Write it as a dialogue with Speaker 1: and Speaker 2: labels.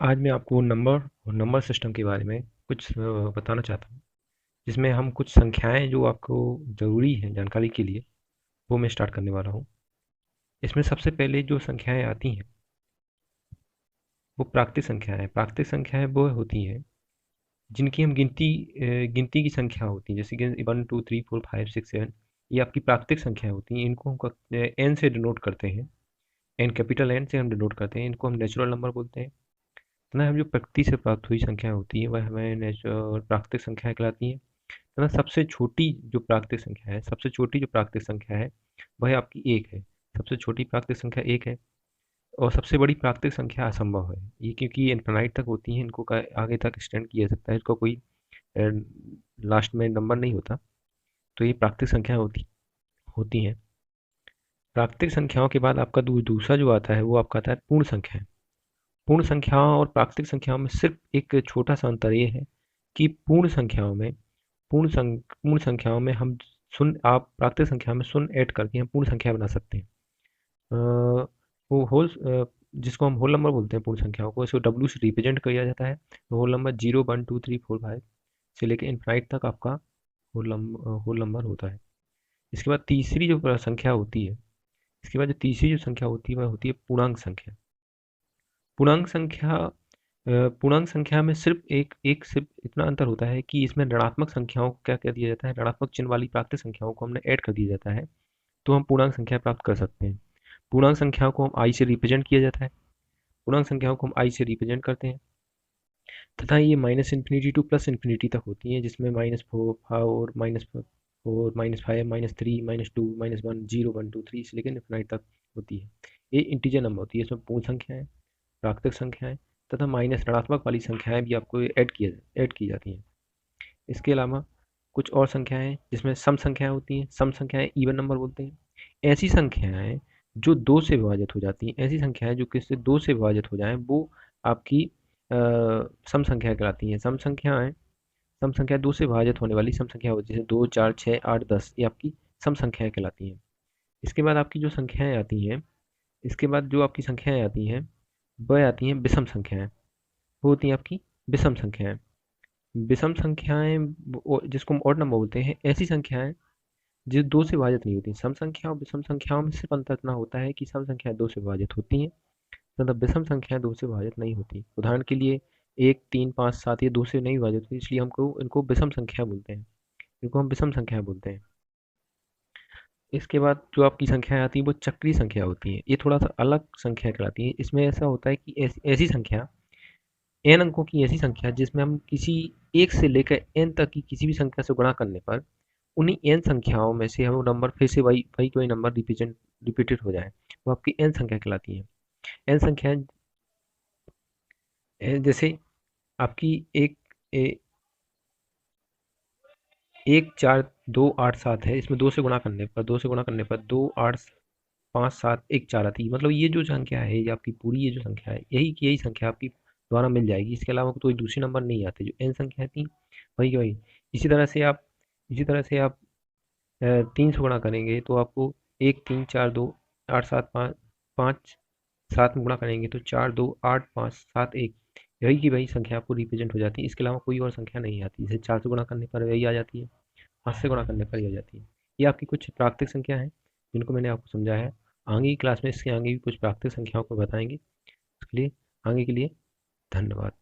Speaker 1: आज मैं आपको नंबर और नंबर सिस्टम के बारे में कुछ बताना चाहता हूँ, जिसमें हम कुछ संख्याएँ जो आपको ज़रूरी हैं जानकारी के लिए, वो मैं स्टार्ट करने वाला हूँ। इसमें सबसे पहले जो संख्याएँ आती हैं, वो प्राकृतिक संख्याएँ हैं। प्राकृतिक संख्याएँ वो होती हैं, जिनकी हम गिनती की संख्या होती है, जैसे कि 1, 2, 3, 4, 5, 6, 7 ये आपकी प्राकृतिक संख्याएँ होती हैं। इनको हम एन से डिनोट करते हैं, एन कैपिटल एन से हम डिनोट करते हैं, इनको हम नेचुरल नंबर बोलते हैं। ना हम जो प्रकृति से प्राप्त हुई संख्या होती है, वह हमें प्राकृतिक संख्या कहलाती हैं। है ना। सबसे छोटी जो प्राकृतिक संख्या है, सबसे छोटी जो प्राकृतिक संख्या है वह आपकी एक है। सबसे छोटी प्राकृतिक संख्या एक है। और सबसे बड़ी प्राकृतिक संख्या असंभव है, ये क्योंकि इनफिनाइट तक होती है, इनको आगे तक एक्सटेंड किया जा सकता है, इसका कोई लास्ट में नंबर नहीं होता। तो ये प्राकृतिक संख्या होती होती हैं। प्राकृतिक संख्याओं के बाद आपका दूसरा जो आता है वो आपका आता है पूर्ण संख्या। पूर्ण संख्याओं और प्राकृतिक संख्याओं में सिर्फ एक छोटा सा अंतर ये है कि पूर्ण संख्याओं में हम शून्य आप प्राकृतिक संख्या में शून्य ऐड करके हम पूर्ण संख्या बना सकते हैं। वो जिसको हम होल नंबर बोलते हैं, पूर्ण संख्याओं को इसको डब्ल्यू से रिप्रेजेंट किया जाता है। तो होल नंबर 0, 1, 2, 3, 4, 5 से लेकर इनफाइनाइट तक आपका होल नंबर होता है। इसके बाद तीसरी जो संख्या होती है इसके बाद जो तीसरी जो संख्या होती है वह होती है पूर्णांक संख्या। पूर्णांक संख्या पूर्णांक संख्या में सिर्फ इतना अंतर होता है कि इसमें ऋणात्मक संख्याओं को क्या कर दिया जाता है, ऋणात्मक चिन्ह वाली प्राकृतिक संख्याओं को हमने ऐड कर दिया जाता है, तो हम पूर्णांक संख्या प्राप्त कर सकते हैं। पूर्णांक संख्याओं को हम आई से रिप्रेजेंट किया जाता है। पूर्णांक संख्याओं को हम आई से रिप्रेजेंट करते हैं तथा ये minus infinity two plus infinity तक होती हैं, जिसमें -4 -4 -5 -3 -2 -1 0 1 2 3 से लेकर इन्फिनाइट तक होती है। ये इंटीजर नंबर होती है। इसमें पूर्ण संख्याएं, प्राकृतिक संख्याएं तथा माइनस ऋणात्मक वाली संख्याएं भी आपको ऐड की जाती हैं। इसके अलावा कुछ और संख्याएं हैं जिसमें सम संख्याएं होती हैं। सम संख्याएं इवन नंबर बोलते हैं। ऐसी संख्याएं जो दो से विभाजित हो जाती हैं, ऐसी संख्याएं जो किससे दो से विभाजित हो जाएं, वो आपकी सम संख्या कहलाती हैं। सम संख्या दो से विभाजित होने वाली सम संख्या होती है, जैसे 2, 4, 6, 8, 10 ये आपकी सम संख्याएं कहलाती हैं। इसके बाद आपकी जो संख्याएं आती हैं इसके बाद जो आपकी संख्याएं आती हैं वह आती हैं विषम संख्याएं। वो होती हैं आपकी विषम संख्याएं। विषम संख्याएं जिसको हम ऑड नंबर बोलते हैं, ऐसी संख्याएं जो दो से विभाजित नहीं होती। सम संख्या और विषम संख्याओं में सिर्फ अंतर इतना होता है कि सम संख्याएं दो से विभाजित होती हैं, मतलब विषम संख्याएं दो से विभाजित नहीं होती। उदाहरण के लिए 1, 3, 5, 7 ये दो से नहीं विभाजित होती, इसलिए हमको इनको विषम संख्या बोलते हैं। इनको हम विषम संख्या बोलते हैं। इसके बाद जो आपकी संख्याएं आती हैं वो चक्रीय संख्या होती हैं। ये थोड़ा सा अलग संख्या कहलाती है। इसमें ऐसा होता है कि ऐसी संख्या एन अंकों की ऐसी संख्या जिसमें हम किसी एक से लेकर एन तक की किसी भी संख्या से गुणा करने पर उन्हीं एन संख्याओं में से हम नंबर फिर से वही वही कोई नंबर रिपीटेड हो जाए, वो आपकी एन संख्या कहलाती है। एन संख्या जैसे आपकी एक ए, 1, 4, 2, 8, 7 है। इसमें दो से गुणा करने पर 2, 8, 5, 7, 1, 4 आती है। मतलब ये जो संख्या है, ये आपकी पूरी ये जो संख्या है, यही संख्या आपकी द्वारा मिल जाएगी। इसके अलावा कोई दूसरे नंबर नहीं आते। जो एन संख्या थी वही वही। इसी तरह से आप इसी तरह से आप 3 से गुणा करेंगे तो आपको 1, 3, 4, 2, 8, 7, 5 पाँच 7 में गुणा करेंगे तो 4, 2, 8, 5, 7, 1 यही की वही संख्या आपको रिप्रेजेंट हो जाती है। इसके अलावा कोई और संख्या नहीं आती। जैसे 4 से गुणा करने पर वही आ जाती है, 5 से गुणा करने पर ये आ जाती है। ये आपकी कुछ प्राकृतिक संख्या है जिनको मैंने आपको समझाया है। आगे की क्लास में इसके आगे भी कुछ प्राकृतिक संख्याओं को बताएंगे। उसके लिए आगे के लिए धन्यवाद।